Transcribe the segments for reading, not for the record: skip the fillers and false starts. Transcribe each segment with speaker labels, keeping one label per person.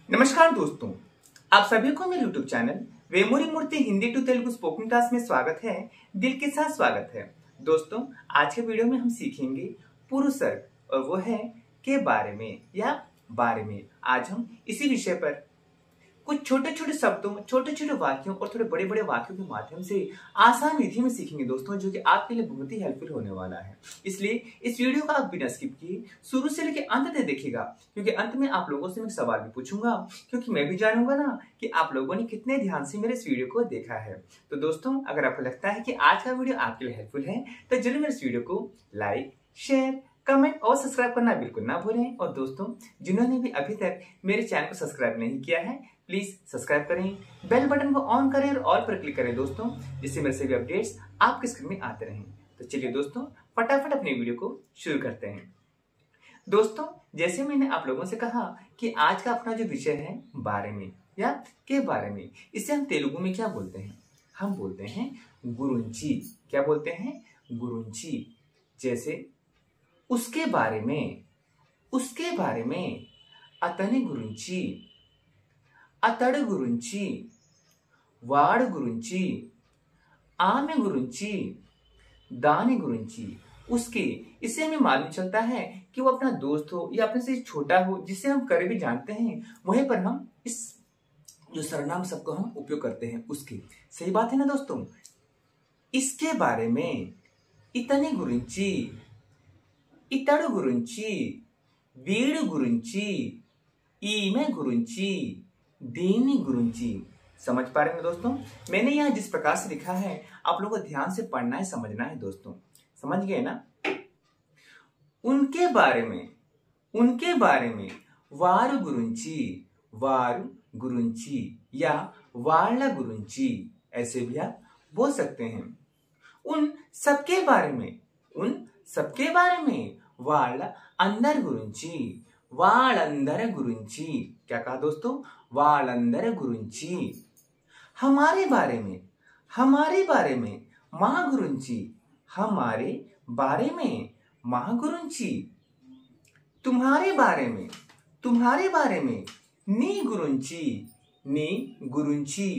Speaker 1: नमस्कार दोस्तों, आप सभी को मेरे YouTube channel Vemuri Murthy Hindi to Telugu spoken class में स्वागत है। दिल के साथ स्वागत है। दोस्तों, आज के वीडियो में हम सीखेंगे पूर्वसर्ग और वो है के बारे में या बारे में। आज हम इसी विषय पर कुछ छोटे छोटे शब्दों, छोटे छोटे वाक्यों और थोड़े बड़े बड़े वाक्यों के माध्यम से आसान विधि में सीखेंगे दोस्तों, जो कि आपके लिए बहुत ही हेल्पफुल होने वाला है। इसलिए इस वीडियो को आप बिना स्किप किए शुरू से लेकर अंत तक देखिएगा, क्योंकि अंत में आप लोगों से मैं सवाल भी पूछूंगा, क्योंकि मैं भी जानूंगा ना कि आप लोगों ने कितने ध्यान से मेरे इस वीडियो को देखा है। तो दोस्तों, अगर आपको लगता है कि आज का वीडियो आपके लिए हेल्पफुल है तो जरूर मेरे इस वीडियो को लाइक, शेयर, कमेंट और सब्सक्राइब करना बिल्कुल ना भूलें। और दोस्तों, जिन्होंने भी अभी तक मेरे चैनल को सब्सक्राइब नहीं किया है, प्लीज सब्सक्राइब करें, बेल बटन को ऑन करें और ऑल पर क्लिक करें दोस्तों, जिससे मेरे सभी अपडेट्स आपके स्क्रीन में आते रहें। तो चलिए दोस्तों, फटाफट अपने वीडियो को शुरू करते हैं। दोस्तों, जैसे मैंने आप लोगों से कहा कि आज का अपना जो विषय है बारे में या के बारे में, इसे हम तेलुगु में क्या बोलते हैं? हम बोलते हैं गुरुंची। क्या बोलते हैं? गुरुंची। जैसे उसके बारे में, उसके बारे में अतने गुरुंची, अतड़ गुरुंची, वाड़ गुरुंची, आमे गुरुंची, दाने गुरुंची। उसके, इससे हमें मालूम चलता है कि वो अपना दोस्त हो या अपने से छोटा हो, जिसे हम करीबी जानते हैं, वहीं पर हम इस जो सर्वनाम शब्द को हम उपयोग करते हैं उसके। सही बात है ना दोस्तों? इसके बारे में इतने गुरुंची, इतड़ गुरुंची, వీడు गुरुंची, ఈమె गुरुंची, दीनी गुरुंची। समझ पा रहे हैं दोस्तों? मैंने यहाँ जिस प्रकार से लिखा है, आप लोगों को ध्यान से पढ़ना है, समझना है दोस्तों। समझ गए ना? उनके बारे में, उनके बारे में वारु गुरुंची, वारु गुरुंची या वाला गुरुंची, ऐसे भी आप बोल सकते हैं। उन सबके बारे में, उन सबके बारे में వాళ్ళ అందరి గురించి, వాళ్ళందరి గురించి। क्या कहा दोस्तों? వాళ్ళందరి గురించి। हमारे बारे में, हमारे बारे में మా గురించి, हमारे बारे में మా గురించి। तुम्हारे बारे में, तुम्हारे बारे में నీ గురించి, నీ గురించి।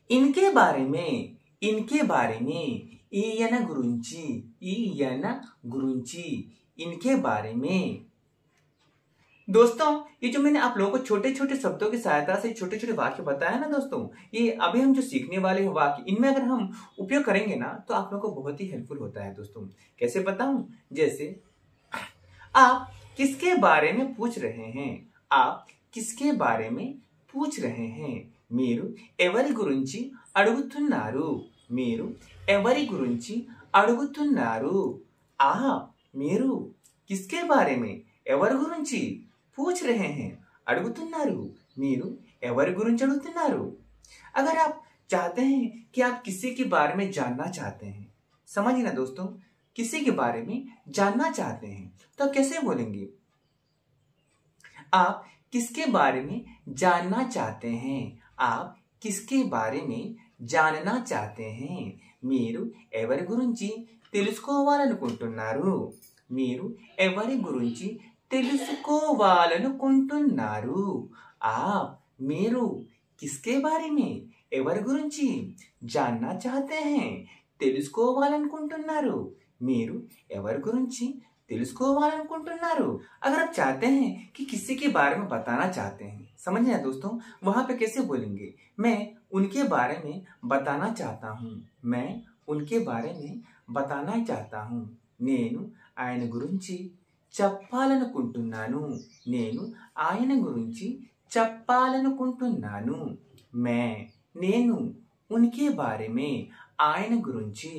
Speaker 1: इनके बारे में, इनके बारे में ఈయన గురించి, ఈయన గురించి, इनके बारे में। दोस्तों, ये जो मैंने आप लोगों को छोटे छोटे शब्दों की सहायता से छोटे छोटे वाक्य बताया ना दोस्तों, ये अभी हम जो सीखने वाले हैं वाक्य, इनमें अगर हम उपयोग करेंगे ना तो आप लोगों को बहुत ही हेल्पफुल होता है दोस्तों। कैसे बताऊं? जैसे आप किसके बारे में पूछ रहे हैं? आप किसके बारे में पूछ रहे हैं? మీరు ఎవరి గురించి అడుగుతున్నారు? మీరు ఎవరి గురించి అడుగుతున్నారు? आप, మీరు किसके बारे में ఎవరి గురించి पूछ रहे हैं? అడుగుతున్నారు। మీరు ఎవరి గురించి అడుగుతున్నారు? अगर आप चाहते हैं कि आप किसी के बारे में जानना चाहते हैं, समझिए ना दोस्तों, किसी के बारे में जानना चाहते हैं तो आप कैसे बोलेंगे? आप किसके बारे में जानना चाहते हैं? आप किसके बारे में जानना चाहते हैं? మీరు ఎవరి గురించి తెలుసుకోవాలనుకుంటున్నారు? మీరు ఎవరి గురించి తెలుసుకోవాలనుకుంటున్నారు? आप, మీరు किसके बारे में ఎవరి గురించి जानना चाहते हैं? తెలుసుకోవాలనుకుంటున్నారు? మీరు ఎవరి గురించి తెలుసుకోవాలనుకుంటున్నారు? अगर आप चाहते हैं कि किसी के बारे में बताना चाहते हैं, समझिए ना दोस्तों, वहां पे कैसे बोलेंगे? मैं उनके बारे में बताना चाहता हूँ, मैं उनके बारे में बताना चाहता हूँ। నేను ఆయన గురించి చెప్పాలనుకుంటున్నాను, నేను ఆయన గురించి చెప్పాలనుకుంటున్నాను। मैं, నేను उनके बारे में ఆయన గురించి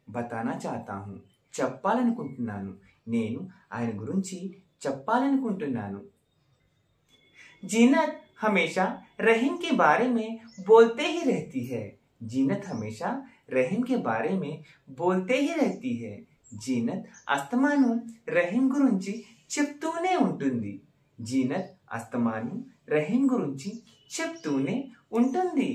Speaker 1: बताना चाहता हूँ, చెప్పాలనుకుంటున్నాను, నేను ఆయన గురించి చెప్పాలనుకుంటున్నాను। जीनत हमेशा रहीम के बारे में बोलते ही रहती है। जीनत हमेशा रहीम के बारे में बोलते ही रहती है। जीनत అస్తమానం రహీం గురించి చెప్తూనే ఉంటుంది। జీనత్ అస్తమానం రహీం గురించి చెప్తూనే ఉంటుంది।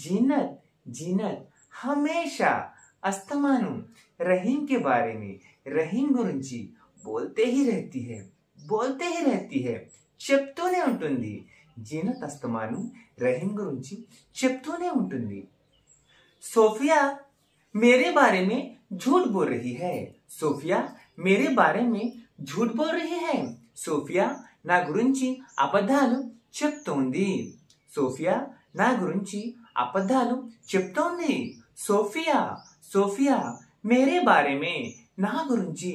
Speaker 1: जीनत, जीनत हमेशा अस्तमानु रहीम के बारे में, रहीम गुरुंची बोलते ही रहती है, बोलते ही रहती है। చెప్తూనే ఉంటుంది. జీనత్ అస్తమానం రహీం గురించి చెప్తూనే ఉంటుంది. सोफिया मेरे बारे में झूठ बोल रही है. सोफिया मेरे बारे में झूठ बोल रही है. सोफिया నా గురించి అబద్ధాలు చెప్తోంది. సోఫియా నా గురించి అబద్ధాలు చెప్తోంది. సోఫియా సోఫియా మేరే బారే మే నా గురించి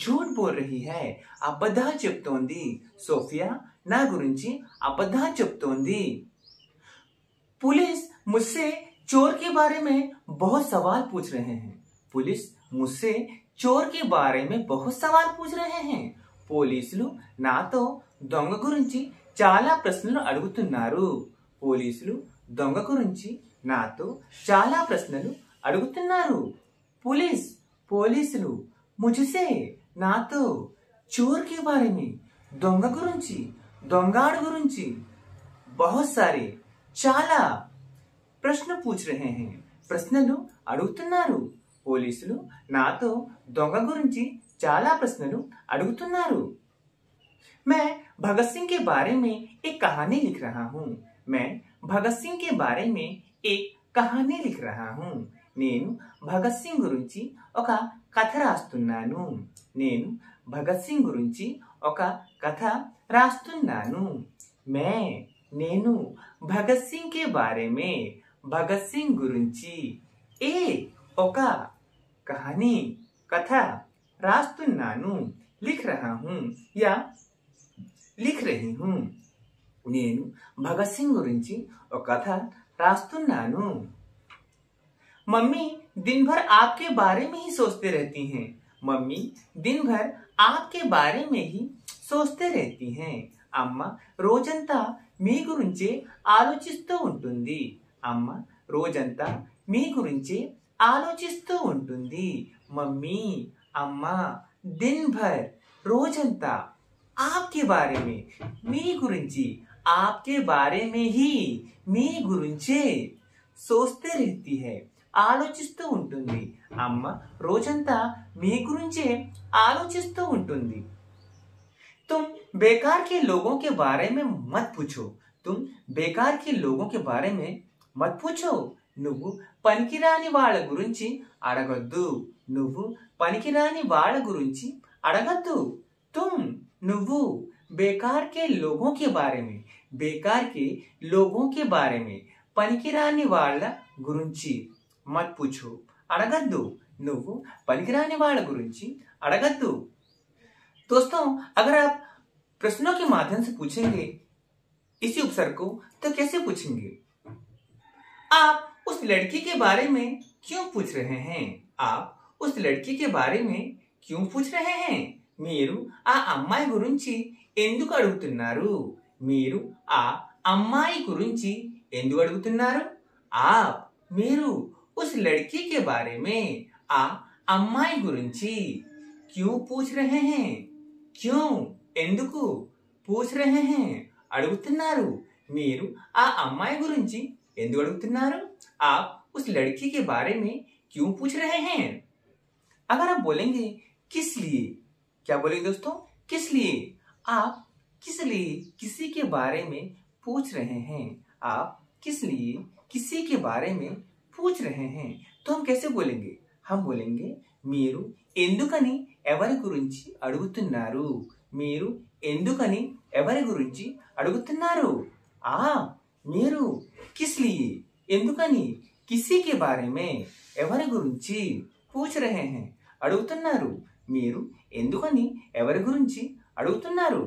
Speaker 1: झूठ बोल रही है. అబద్ధాలు చెప్తోంది. సోఫియా నా గురించి అబద్ధాలు చెప్తోంది. पुलिस मुझसे चोर के बारे में बहुत सवाल पूछ रहे हैं. पुलिस मुझसे चोर के बारे में बहुत सवाल पूछ रहे हैं. పోలీసులు నాతో దొంగ గురించి చాలా ప్రశ్నలు అడుగుతున్నారు. పోలీసులు దొంగ గురించి నాతో చాలా ప్రశ్నలు అడుగుతున్నారు. पुलिस పోలీసులు मुझसे నాతో चोर के बारे में దొంగ గురించి దొంగాడు గురించి बहुत सारे చాలా ప్రశ్న పూछ रहे हैं. ప్రశ్నలు అడుగుతున్నారు. పోలీసులు నాతో దొంగ గురించి చాలా ప్రశ్నలు అడుగుతున్నారు. मैं भगत सिंह के बारे में एक कहानी लिख रहा हूँ. मैं भगत सिंह के बारे में एक कहानी लिख रहा हूँ. నేను భగత్ సింగ్ గురించి ఒక కథ రాస్తున్నాను. నేను భగత్ సింగ్ గురించి ఒక కథ రాస్తున్నాను. నేను భగత్ సింగ్ के बारे में భగత్ సింగ్ గురించి ఒక కహానీ కథ రాస్తున్నాను. లిఖ్ రహా హూ యా లిఖ్ రహీ హూ. నేను భగత్ సింగ్ గురించి ఒక కథ రాస్తున్నాను. मम्मी दिन भर आपके बारे में ही सोचते रहती हैं. मम्मी दिन भर आपके बारे में ही सोचते रहती हैं. అమ్మ రోజంతా మీ గురించే ఆలోచిస్తూ ఉంటుంది. అమ్మ రోజంతా మీ గురించే ఆలోచిస్తూ ఉంటుంది. మమ్మీ అమ్మ దిన్ భర్ రోజంతా आपके बारे में మీ గురించి आपके बारे में ही మీ గురించే सोचते रहती है ఆలోచిస్తూ ఉంటుంది. అమ్మ రోజంతా మీ గురించే ఆలోచిస్తూ ఉంటుంది. तुम बेकार के लोगों के बारे में मत पूछो. तुम बेकार के लोगों के बारे में मत पूछो. నువ్వు పనికిరాని వాళ్ళ గురించి అడగొద్దు. నువ్వు పనికిరాని వాళ్ళ గురించి అడగద్దు. तुम నువ్వు बेकार के लोगों के बारे में बेकार के लोगों के बारे में పనికిరాని వాళ్ళ గురించి मत पूछो అడగద్దు. నువ్వు పనికిరాని వాళ్ళ గురించి అడగద్దు. दोस्तों, अगर आप प्रश्नों के माध्यम से पूछेंगे इसी उपसर्ग को तो कैसे पूछेंगे? आप उस लड़की के बारे में क्यों पूछ रहे हैं? आप उस लड़की के बारे में क्यों पूछ रहे हैं? మీరు ఆ అమ్మాయి గురించి ఎందుకు అడుగుతున్నారు? మీరు ఆ అమ్మాయి గురించి ఎందుకు అడుగుతున్నారు? आप మీరు उस लड़की के बारे में आ అమ్మాయి గురించి क्यों पूछ रहे हैं? क्यों ఎందుకు पूछ रहे हैं అడుగుతున్నారు. మీరు ఆ అమ్మాయి గురించి ఎందుకు అడుగుతున్నారు? आप उस लड़की के बारे में क्यों पूछ रहे हैं? अगर आप बोलेंगे किस लिए, क्या बोलेंगे दोस्तों? किस लिए? आप किस लिए किसी के बारे में पूछ रहे हैं? आप किस लिए किसी के बारे में पूछ रहे हैं तो हम कैसे बोलेंगे? हम बोलेंगे మీరు ఎందుకని ఎవరి గురించి అడుగుతున్నారు? మీరు ఎందుకని ఎవరి గురించి అడుగుతున్నారు? మీరు किस लिए ఎందుకని किसी के बारे में ఎవరి గురించి पूछ रहे हैं అడుగుతున్నారు. మీరు ఎందుకని ఎవరి గురించి అడుగుతున్నారు?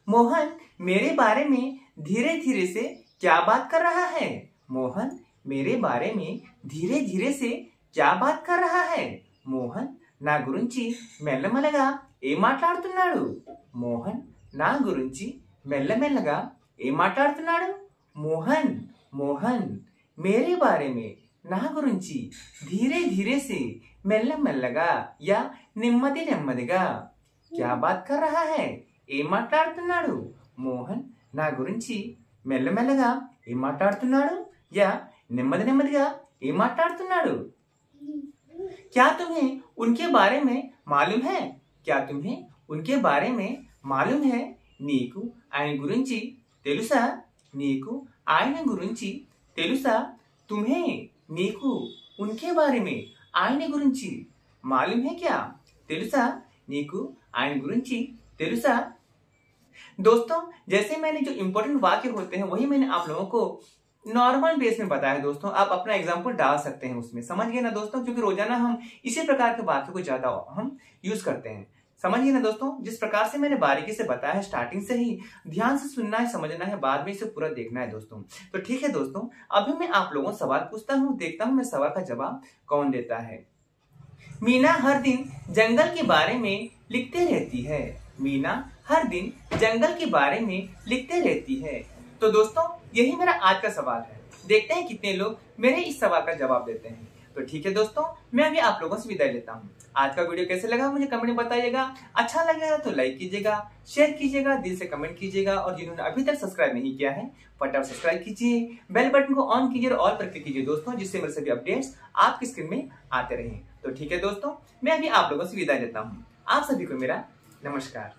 Speaker 1: मोहन मेरे बारे में धीरे धीरे से क्या बात कर रहा है? मोहन मेरे बारे में धीरे धीरे से क्या बात कर रहा है? మోహన్ నా గురించి మెల్లమెల్లగా ఏం మాట్లాడుతున్నాడు? మోహన్ నా గురించి మెల్లమెల్లగా ఏం మాట్లాడుతున్నాడు? మోహన్ మోహన్ మేరే బారే మే నా గురించి ధీరే ధీరే సే మెల్లమెల్లగా యా నెమ్మది నెమ్మదిగా క్యా బాత్ కర్ రహా హై ఏం మాట్లాడుతున్నాడు? మోహన్ నా గురించి మెల్లమెల్లగా ఏం మాట్లాడుతున్నాడు? యా నెమ్మది నెమ్మదిగా ఏం మాట్లాడుతున్నాడు? क्या तुम्हें उनके बारे में मालूम है? क्या तुम्हें उनके बारे में मालूम है? నీకు ఆయన గురించి తెలుసా? నీకు ఆయన గురించి తెలుసా? तुम्हें నీకు उनके बारे में ఆయన గురించి मालूम है क्या? తెలుసా? నీకు ఆయన గురించి తెలుసా? दोस्तों जैसे मैंने जो इंपॉर्टेंट वाक्य होते हैं वही मैंने आप लोगों को नॉर्मल बेस में बताया है दोस्तों। आप अपना एग्जाम्पल डाल सकते हैं उसमें, समझ गए ना दोस्तों, क्योंकि रोजाना हम इसी प्रकार के वाक्य को ज्यादा हम यूज करते हैं। समझ गए ना दोस्तों, जिस प्रकार से मैंने बारीकी से बताया है स्टार्टिंग से ही ध्यान से सुनना है, समझना है, बाद में इसे पूरा देखना है दोस्तों। तो ठीक है दोस्तों, अभी मैं आप लोगों से सवाल पूछता हूँ, देखता हूँ मैं सवाल का जवाब कौन देता है। मीना हर दिन जंगल के बारे में लिखते रहती है। मीना हर दिन जंगल के बारे में लिखते रहती है। तो दोस्तों यही मेरा आज का सवाल है, देखते हैं कितने लोग मेरे इस सवाल का जवाब देते हैं। तो ठीक है दोस्तों, मैं अभी आप लोगों से विदाई लेता हूँ। आज का वीडियो कैसे लगा मुझे कमेंट में बताइएगा। अच्छा लगेगा तो लाइक कीजिएगा, शेयर कीजिएगा, दिल से कमेंट कीजिएगा, और जिन्होंने अभी तक सब्सक्राइब नहीं किया है फटाफट सब्सक्राइब कीजिए, बेल बटन को ऑन कीजिए और ऑल पर क्लिक कीजिए दोस्तों, जिससे मेरे सभी अपडेट्स आपकी स्क्रीन में आते रहें। तो ठीक है दोस्तों, मैं अभी आप लोगों से विदाई लेता हूँ। आप सभी को मेरा नमस्कार।